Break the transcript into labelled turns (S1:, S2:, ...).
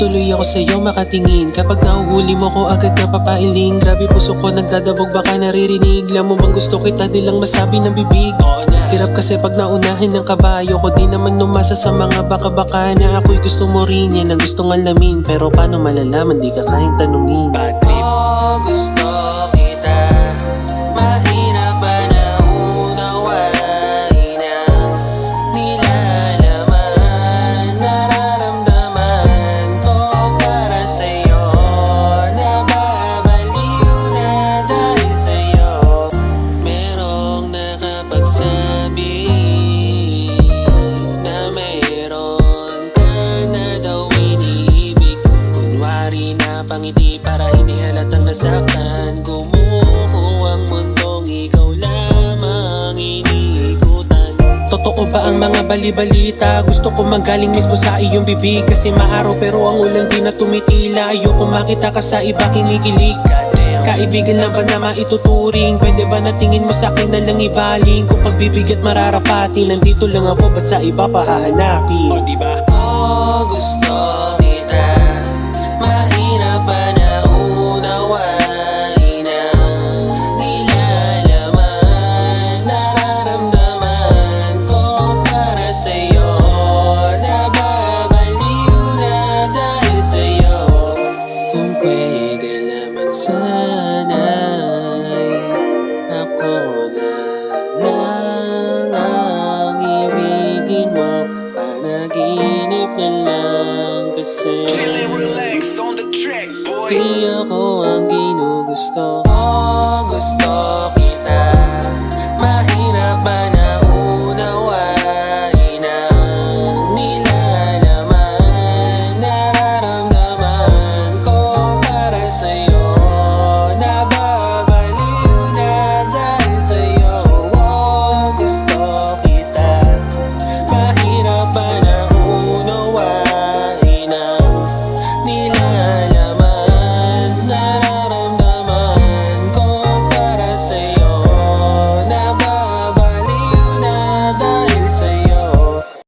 S1: tuloy ako sa'yo makatingin. Kapag nahuhuli mo ko agad napapailing. Grabe puso ko nagdadabog baka naririnig. Alam mo bang gusto kita di lang masabi ng bibig. Hirap kasi pag naunahin ng kabayo ko. Di naman umasa sa mga baka-baka na ako'y gusto mo rin. Yan ang gustong alamin. Pero paano malalaman di ka kayang tanungin. Oh, gusto kita. Mahirap ba na unawain ang nilalaman. Nararamdaman ko para sa'yo. Nababaliw na dahil sa'yo. Merong nakapagsabi na meron ka na daw iniibig. Kunwari na pangiti para hindi halatang nasaktan. Gumuho ang mundong ikaw lamang iniikutan. Totoo ba ang mga bali-balita? Gusto ko magaling mismo sa iyong bibig. Kasi maaraw pero ang ulan di na tumitila. Ayoko makita ka sa iba kinikilig. Kaibigan na ba na maituturing? Pwede ba na tingin mo sa'kin na lang ibaling? Kung pagbibigyan mararapati, nandito lang ako, ba't sa iba pa hahanapin? O diba? Oh, gusto kita. Mahirap ba na unawain ang nilalaman. Nararamdaman ko para sa'yo. Nababaliw na dahil sa'yo. Kung pwede lamang sana'y ako na lang ang ibigin mo. Panaginip na lang kasi
S2: Relax on the track, boy.
S1: di ako ang ginugusto. Oh, gusto